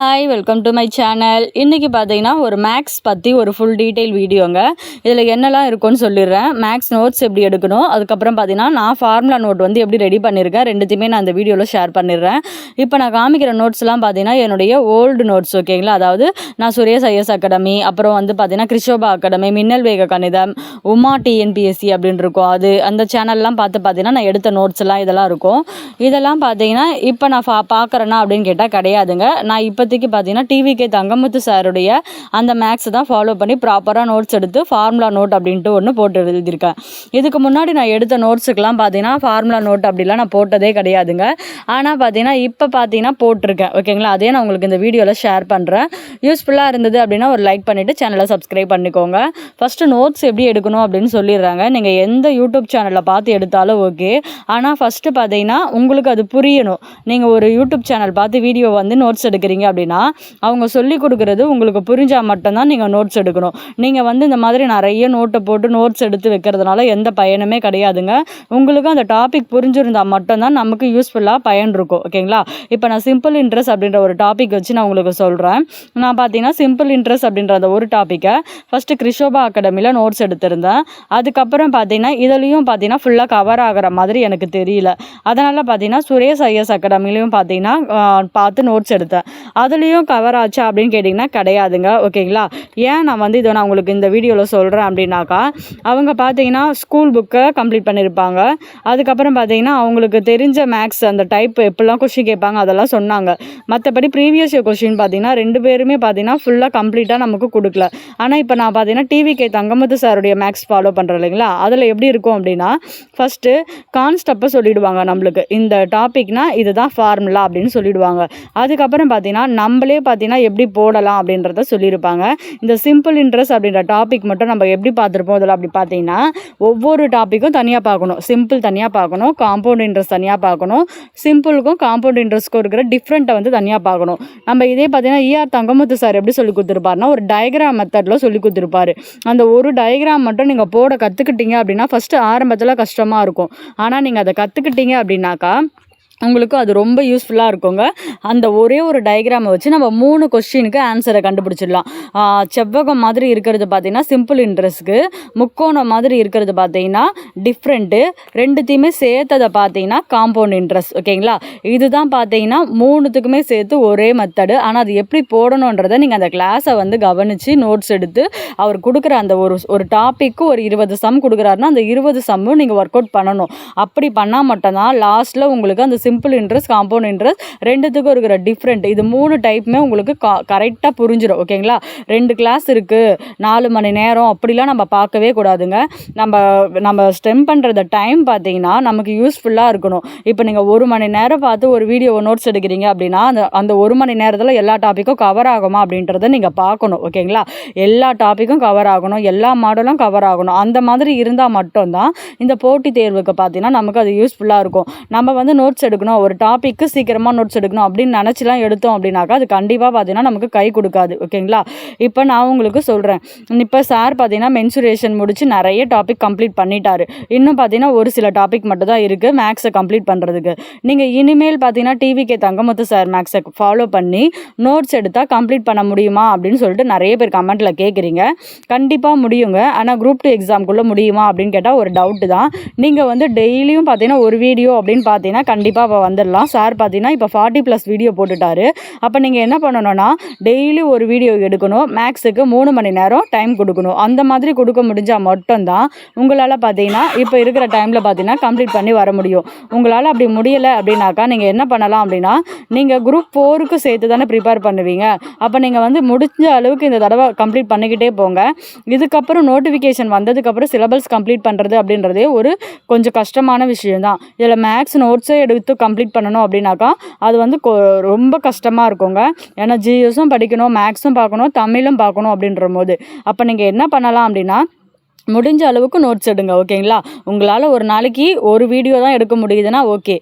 Hi welcome to my channel. இன்றைக்கி பார்த்தீங்கன்னா ஒரு மேக்ஸ் பற்றி ஒரு ஃபுல் டீட்டெயில் வீடியோங்க. இதில் என்னெல்லாம் இருக்குன்னு சொல்லிடுறேன். மேக்ஸ் நோட்ஸ் எப்படி எடுக்கணும், அதுக்கப்புறம் பார்த்தீங்கன்னா நான் ஃபார்முலா நோட் வந்து எப்படி ரெடி பண்ணியிருக்கேன், ரெண்டுத்தையுமே நான் அந்த வீடியோவில் ஷேர் பண்ணிடுறேன். இப்போ நான் காமிக்கிற நோட்ஸ்லாம் பார்த்தீங்கன்னா என்னுடைய ஓல்டு நோட்ஸ், ஓகேங்களா. அதாவது நான் சுரேஷ் ஐஎஸ் அகாடமி, அப்புறம் வந்து பார்த்தீங்கன்னா கிருஷோபா அகாடமி, மின்னல் வேக கணிதம், உமா டிஎன்பிஎஸ்சி அப்படின்னு இருக்கும். அந்த சேனல்லாம் பார்த்தீங்கன்னா நான் எடுத்த நோட்ஸ் எல்லாம் இதெல்லாம் இருக்கும். இதெல்லாம் பார்த்தீங்கன்னா இப்போ நான் பார்க்குறேன்னா அப்படின்னு கேட்டால் கிடையாதுங்க. நான் இப்போதைக்கு பார்த்தீங்கன்னா டிவிகே தங்கமுத்து சாருடைய அந்த மேக்ஸ் தான் ஃபாலோ பண்ணி ப்ராப்பராக நோட்ஸ் எடுத்து ஃபார்முலா நோட் அப்படின்ட்டு ஒன்று போட்டு எழுதியிருக்கேன். இதுக்கு முன்னாடி நான் எடுத்த நோட்ஸுக்கெலாம் பார்த்தீங்கன்னா ஃபார்முலா நோட் அப்படிலாம் நான் போட்டதே கிடையாதுங்க. ஆனால் பார்த்தீங்கன்னா இப்போ பார்த்தீங்கன்னா போட்டிருக்கேன், ஓகேங்களா. அதே நான் உங்களுக்கு இந்த வீடியோவில் ஷேர் பண்ணுறேன். யூஸ்ஃபுல்லாக இருந்தது அப்படின்னா ஒரு லைக் பண்ணிவிட்டு சேனலை சப்ஸ்கிரைப் பண்ணிக்கோங்க. ஃபஸ்ட்டு நோட்ஸ் எப்படி எடுக்கணும் அப்படின்னு சொல்லிடுறாங்க. நீங்கள் எந்த யூடியூப் சேனலில் பார்த்து எடுத்தாலும் ஓகே. ஆனால் ஃபஸ்ட்டு பார்த்தீங்கன்னா உங்களுக்கு அது புரியணும். நீங்கள் ஒரு யூடியூப் சேனல் பார்த்து வீடியோ வந்து நோட்ஸ் எடுக்கிறீங்க அப்படின்னா அவங்க சொல்லி கொடுக்குறது உங்களுக்கு புரிஞ்சால் மட்டும்தான் நீங்கள் நோட்ஸ் எடுக்கணும். நீங்கள் வந்து இந்த மாதிரி நிறைய நோட்டை போட்டு நோட்ஸ் எடுத்து வைக்கிறதுனால எந்த பயனுமே கிடையாதுங்க. உங்களுக்கு அந்த டாபிக் புரிஞ்சிருந்தால் மட்டும்தான் நமக்கு யூஸ்ஃபுல்லாக பயன் இருக்கும், ஓகேங்களா. இப்போ நான் சிம்பிள் இன்ட்ரெஸ்ட் அப்படின்ற ஒரு டாபிக் வச்சு நான் உங்களுக்கு சொல்கிறேன். நான் பார்த்தீங்கன்னா சிம்பிள் இன்ட்ரெஸ்ட் அப்படின்ற அந்த ஒரு டாப்பிக்கை ஃபஸ்ட்டு கிருஷோபா அகாடமியில் நோட்ஸ் எடுத்திருந்தேன். அதுக்கப்புறம் பார்த்தீங்கன்னா இதுலேயும் பார்த்தீங்கன்னா ஃபுல்லாக கவர் ஆகிற மாதிரி எனக்கு தெரியல. அதனால் பார்த்தீங்கன்னா சுரேஷ் ஐஎஸ் அகாடமிலையும் பார்த்தீங்கன்னா பார்த்து நோட்ஸ் எடுத்தேன். அதுலேயும் கவர் ஆச்சா அப்படின்னு கேட்டிங்கன்னா கிடையாதுங்க, ஓகேங்களா. ஏன் நான் வந்து இதை நான் உங்களுக்கு இந்த வீடியோவில் சொல்கிறேன் அப்படின்னாக்கா, அவங்க பார்த்தீங்கன்னா ஸ்கூல் புக்கை கம்ப்ளீட் பண்ணியிருப்பாங்க. அதுக்கப்புறம் பார்த்தீங்கன்னா அவங்களுக்கு தெரிஞ்ச மேக்ஸ் அந்த டைப் எப்படிலாம் கொஷின் கேட்பாங்க அதெல்லாம் சொன்னாங்க. மற்றபடி ப்ரீவியஸ் இயர் கொஷின் பார்த்தீங்கன்னா 2 பேருமே பார்த்தீங்கன்னா ஃபுல்லாக கம்ப்ளீட்டாக நமக்கு கொடுக்கல. ஆனால் இப்போ நான் பார்த்தீங்கன்னா டிவிகே தங்கமுத்து சாருடைய மேக்ஸ் ஃபாலோ பண்ணுறேன் இல்லைங்களா. அதில் எப்படி இருக்கும் அப்படின்னா ஃபஸ்ட்டு கான்ஸ்டப்பை சொல்லிவிடுவாங்க நம்மளுக்கு. இந்த டாபிக்னா இதுதான் ஃபார்முலா அப்படின்னு சொல்லிவிடுவாங்க. அதுக்கப்புறம் பார்த்தீங்கன்னா நம்மளே பார்த்தீங்கன்னா எப்படி போடலாம் அப்படின்றத சொல்லியிருப்பாங்க. இந்த சிம்பிள் இன்ட்ரெஸ்ட் அப்படின்ற டாபிக் மட்டும் நம்ம எப்படி பார்த்துருப்போம் இதில் அப்படி பார்த்தீங்கன்னா ஒவ்வொரு டாப்பிக்கும் தனியாக பார்க்கணும். சிம்பிள் தனியாக பார்க்கணும், காம்பவுண்ட் இன்ட்ரெஸ்ட் தனியாக பார்க்கணும், சிம்பிளுக்கும் காம்பவுண்ட் இன்ட்ரெஸ்ட்க்கும் இருக்கிற டிஃப்ரெண்ட்டை வந்து தனியாக பார்க்கணும். நம்ம இதே பார்த்தீங்கன்னா ஈஆர் தங்கமுத்து சார் எப்படி சொல்லி கொடுத்துருப்பாருன்னா ஒரு டயக்ராம் மெத்தடில் சொல்லி கொடுத்துருப்பாரு. அந்த ஒரு டயக்ராம் மட்டும் நீங்கள் போட கற்றுக்கிட்டீங்க அப்படின்னா ஃபஸ்ட்டு ஆரம்பத்தில் கஷ்டமாக இருக்கும். ஆனால் நீங்கள் அதை கற்றுக்கிட்டீங்க அப்படின்னாக்கா உங்களுக்கு அது ரொம்ப யூஸ்ஃபுல்லாக இருக்குங்க. அந்த ஒரே ஒரு டயக்ராமை வச்சு நம்ம 3 கொஸ்டினுக்கு ஆன்சரை கண்டுபிடிச்சிடலாம். செவ்வகம் மாதிரி இருக்கிறது பார்த்தீங்கன்னா சிம்பிள் இன்ட்ரெஸ்ட்க்கு, முக்கோணம் மாதிரி இருக்கிறது பார்த்தீங்கன்னா டிஃப்ரெண்ட்டு, ரெண்டுத்தையுமே சேர்த்ததை பார்த்தீங்கன்னா காம்பவுண்ட் இன்ட்ரெஸ்ட், ஓகேங்களா. இதுதான் பார்த்தீங்கன்னா 3த்துக்குமே சேர்த்து ஒரே மெத்தடு. ஆனால் அது எப்படி போடணுன்றதை நீங்கள் அந்த கிளாஸை வந்து கவனித்து நோட்ஸ் எடுத்து அவர் கொடுக்குற அந்த ஒரு டாப்பிக்கு ஒரு 20 சம் கொடுக்குறாருன்னா அந்த 20 சம்மும் நீங்கள் ஒர்க் அவுட் பண்ணணும். அப்படி பண்ணால் மட்டும்தான் லாஸ்ட்டில் உங்களுக்கு அந்த சிம்பிள் இன்ட்ரெஸ்ட், காம்பவுண்ட் இன்ட்ரெஸ்ட் ரெண்டுத்துக்கும் இருக்கிற டிஃப்ரெண்ட் இது 3 டைப்புமே உங்களுக்கு கரெக்டாக புரிஞ்சிடும், ஓகேங்களா. 2 கிளாஸ் இருக்குது, 4 மணி நேரம் அப்படிலாம் நம்ம பார்க்கவே கூடாதுங்க. நம்ம ஸ்டெம் பண்ணுறத டைம் பார்த்தீங்கன்னா நமக்கு யூஸ்ஃபுல்லாக இருக்கணும். இப்போ நீங்கள் 1 மணி நேரம் பார்த்து ஒரு வீடியோ நோட்ஸ் எடுக்கிறீங்க அப்படின்னா அந்த 1 மணி நேரத்தில் எல்லா டாப்பிக்கும் கவர் ஆகுமா அப்படின்றத நீங்கள் பார்க்கணும், ஓகேங்களா. எல்லா டாப்பிக்கும் கவர் ஆகணும், எல்லா மாடலும் கவர் ஆகணும். அந்த மாதிரி இருந்தால் மட்டும்தான் இந்த போட்டித் தேர்வுக்கு பார்த்தீங்கன்னா நமக்கு அது யூஸ்ஃபுல்லாக இருக்கும். நம்ம வந்து நோட்ஸ் எடுக்கணும், ஒரு டாப்பிக்கு சீக்கிரமாக நோட்ஸ் எடுக்கணும் அப்படின்னு நினச்சிலாம் எடுத்தோம் அப்படின்னாக்கா அது கண்டிப்பாக பார்த்தீங்கன்னா நமக்கு கை கொடுக்காது, ஓகேங்களா. இப்போ நான் உங்களுக்கு சொல்கிறேன். இப்போ சார் பார்த்தீங்கன்னா மென்சுரேஷன் முடிச்சு நிறைய டாபிக் கம்ப்ளீட் பண்ணிட்டாரு. இன்னும் பார்த்தீங்கன்னா ஒரு சில டாபிக் மட்டும் தான் இருக்குது மேக்ஸை கம்ப்ளீட் பண்ணுறதுக்கு. நீங்கள் இனிமேல் பார்த்தீங்கன்னா டிவிகே தங்கமுத்து சார் மேக்ஸை ஃபாலோ பண்ணி நோட்ஸ் எடுத்தால் கம்ப்ளீட் பண்ண முடியுமா அப்படின்னு சொல்லிட்டு நிறைய பேர் கமெண்ட்டில் கேட்குறீங்க. கண்டிப்பாக முடியுங்க. ஆனால் குரூப் 2 எக்ஸாம்குள்ளே முடியுமா அப்படின்னு கேட்டால் ஒரு டவுட்டு தான். நீங்கள் வந்து டெய்லியும் பார்த்தீங்கன்னா ஒரு வீடியோ அப்படின்னு பார்த்தீங்கன்னா கண்டிப்பாக வந்துடலாம். சார் பார்த்தீங்கன்னா இப்போ 40+ வீடியோ போட்டுட்டாரு. அப்போ நீங்கள் என்ன பண்ணணும்னா டெய்லி ஒரு வீடியோ எடுக்கணும், மேக்ஸுக்கு 3 மணி நேரம் டைம் கொடுக்கணும். அந்த மாதிரி கொடுக்க முடிஞ்சால் மட்டும்தான் உங்களால் பார்த்தீங்கன்னா இப்போ இருக்கிற டைமில் பார்த்தீங்கன்னா கம்ப்ளீட் பண்ணி வர முடியும். உங்களால் அப்படி முடியலை அப்படின்னாக்கா நீங்கள் என்ன பண்ணலாம் அப்படின்னா நீங்கள் குரூப் 4க்கு சேர்த்து தானே ப்ரிப்பேர் பண்ணுவீங்க. அப்போ நீங்கள் வந்து முடிஞ்ச அளவுக்கு இந்த தடவை கம்ப்ளீட் பண்ணிக்கிட்டே போங்க. இதுக்கப்புறம் நோட்டிஃபிகேஷன் வந்ததுக்கப்புறம் சிலபஸ் கம்ப்ளீட் பண்ணுறது அப்படின்றதே ஒரு கொஞ்சம் கஷ்டமான விஷயம் தான். இதில் மேக்ஸ் நோட்ஸே எடுத்து கம்ப்ளீட் பண்ணணும் அப்படின்னாக்கா அது வந்து ரொம்ப கஷ்டமாக இருக்குங்க. ஏன்னா ஜிஎஸும் படிக்கணும், மேக்ஸும் பார்க்கணும், தமிழும் பார்க்கணும் அப்படின்ற போது அப்போ நீங்கள் என்ன பண்ணலாம் அப்படின்னா முடிஞ்ச அளவுக்கு நோட்ஸ் எடுங்க. ஓகேங்களா? உங்களால் ஒரு நாளைக்கு ஒரு வீடியோ தான் எடுக்க முடியுதுன்னா ஓகே.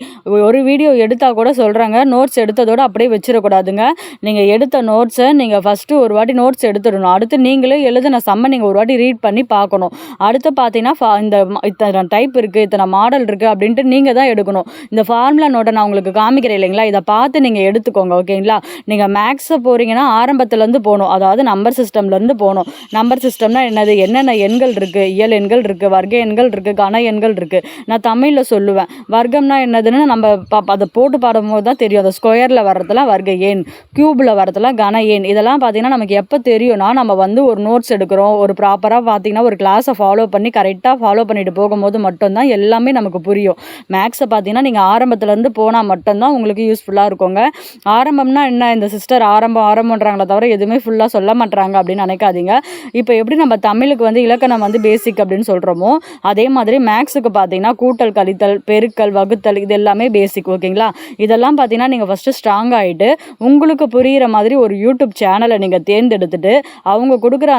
ஒரு வீடியோ எடுத்தால் கூட சொல்கிறாங்க, நோட்ஸ் எடுத்ததோடு அப்படியே வச்சிடக்கூடாதுங்க. நீங்கள் எடுத்த நோட்ஸை நீங்கள் ஃபஸ்ட்டு ஒரு வாட்டி நோட்ஸ் எடுத்துடணும். அடுத்து நீங்களே எழுதின சம்மை நீங்கள் ஒரு வாட்டி ரீட் பண்ணி பார்க்கணும். அடுத்து பார்த்தீங்கன்னா இந்த இத்தனை டைப் இருக்குது, இத்தனை மாடல் இருக்குது அப்படின்ட்டு நீங்கள் தான் எடுக்கணும். இந்த ஃபார்முலா நோட்டை நான் உங்களுக்கு காமிக்கிறேன் இல்லைங்களா? இதை பார்த்து நீங்கள் எடுத்துக்கோங்க. ஓகேங்களா? நீங்கள் மேக்ஸை போகிறீங்கன்னா ஆரம்பத்துலேருந்து போகணும். அதாவது நம்பர் சிஸ்டம்லேருந்து போகணும். நம்பர் சிஸ்டம்னா என்னது, என்னென்ன எண்கள் இருக்குது, இயல் எண்கள் இருக்குது, வர்க்க எண்கள் இருக்குது, கன எண்கள் இருக்குது. நான் தமிழில் சொல்லுவேன். வர்க்கம்னா என்னதுன்னு நம்ம அதை போட்டு பாடும்போது தான் தெரியும். அந்த ஸ்கொயரில் வர்றதுலாம் வர்க்க எண், க்யூபில் வர்றதுலாம் கன எண். இதெல்லாம் பார்த்தீங்கன்னா நமக்கு எப்போ தெரியும்னா, நம்ம வந்து ஒரு நோட்ஸ் எடுக்கிறோம், ஒரு ப்ராப்பராக பார்த்தீங்கன்னா ஒரு கிளாஸை ஃபாலோ பண்ணி கரெக்டாக ஃபாலோ பண்ணிட்டு போகும்போது மட்டும்தான் எல்லாமே நமக்கு புரியும். மேக்ஸை பார்த்தீங்கன்னா நீங்கள் ஆரம்பத்துலேருந்து போனால் மட்டும்தான் உங்களுக்கு யூஸ்ஃபுல்லாக இருக்குங்க. ஆரம்பம்னா என்ன, இந்த சிஸ்டர் ஆரம்பம்ன்றாங்களே தவிர எதுவுமே ஃபுல்லாக சொல்ல மாட்டாங்க அப்படின்னு நினைக்காதீங்க. இப்போ எப்படி நம்ம தமிழுக்கு வந்து இலக்கணம் வந்து பேசிக் அப்படின்னு சொல்கிறோமோ, அதே மாதிரி மேக்ஸுக்கு பார்த்தீங்கன்னா கூட்டல், கழித்தல், பெருக்கல், வகுத்தல் இது எல்லாமே பேசிக். ஓகேங்களா? இதெல்லாம் பார்த்தீங்கன்னா நீங்கள் ஃபஸ்ட்டு ஸ்ட்ராங் ஆகிட்டு உங்களுக்கு புரிகிற மாதிரி ஒரு யூடியூப் சேனலை நீங்கள் தேர்ந்தெடுத்துட்டு அவங்க கொடுக்குற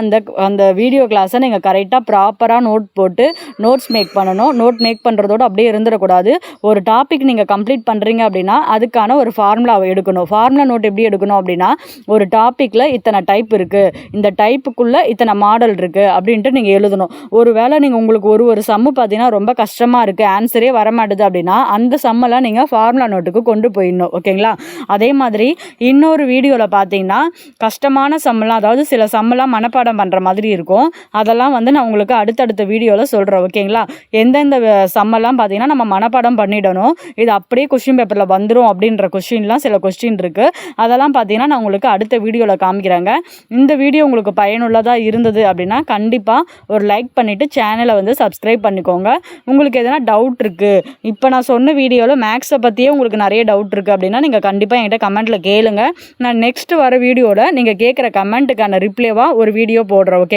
அந்த வீடியோ கிளாஸை நீங்கள் கரெக்டாக ப்ராப்பராக நோட் போட்டு நோட்ஸ் மேக் பண்ணணும். நோட் மேக் பண்ணுறதோடு அப்படியே இருந்துடக்கூடாது. ஒரு டாபிக் நீங்கள் கம்ப்ளீட் பண்ணுறீங்க அப்படின்னா அதுக்கான ஒரு ஃபார்முலாவை எடுக்கணும். ஃபார்முலா நோட் எப்படி எடுக்கணும் அப்படின்னா, ஒரு டாப்பிக்கில் இத்தனை டைப் இருக்குது, இந்த டைப்புக்குள்ளே இத்தனை மாடல் இருக்குது அப்படின்ட்டு நீங்கள் எழுதணும். ஒரு வேளை நீங்கள் உங்களுக்கு ஒரு சம்மு பார்த்தீங்கன்னா ரொம்ப கஷ்டமாக இருக்குது, ஆன்சரே வரமாட்டுது அப்படின்னா அந்த சம்மெல்லாம் நீங்கள் ஃபார்முலா நோட்டுக்கு கொண்டு போயிடணும். ஓகேங்களா? அதே மாதிரி இன்னொரு வீடியோவில் பார்த்தீங்கன்னா கஷ்டமான சம்மெல்லாம், அதாவது சில சம்மெல்லாம் மனப்பாடம் பண்ணுற மாதிரி இருக்கும். அதெல்லாம் வந்து நான் உங்களுக்கு அடுத்தடுத்த வீடியோவில் சொல்கிறேன். ஓகேங்களா? எந்தெந்த சம்மெல்லாம் பார்த்தீங்கன்னா நம்ம மனப்பாடம் பண்ணிடணும், இது அப்படியே கொஸ்டின் பேப்பரில் வந்துடும் அப்படின்ற கொஸ்டின்லாம் சில கொஸ்டின் இருக்குது. அதெல்லாம் பார்த்தீங்கன்னா நான் உங்களுக்கு அடுத்த வீடியோவில் காமிக்கிறேங்க. இந்த வீடியோ உங்களுக்கு பயனுள்ளதாக இருந்தது அப்படின்னா கண்டிப்பாக ஒரு லைக் பண்ணிவிட்டு சேனலை வந்து சப்ஸ்கிரைப் பண்ணிக்கோங்க. உங்களுக்கு எதனா டவுட் இருக்குது, இப்போ நான் சொன்ன வீடியோவில் மேக்ஸை பற்றியே உங்களுக்கு நிறைய டவுட் இருக்குது அப்படின்னா நீங்கள் கண்டிப்பாக என்கிட்ட கமெண்ட்டில் கேளுங்க. நான் நெக்ஸ்ட்டு வர வீடியோவில் நீங்கள் கேட்குற கமெண்ட்டுக்கான ரிப்ளேவாக ஒரு வீடியோ போடுறேன். ஓகே?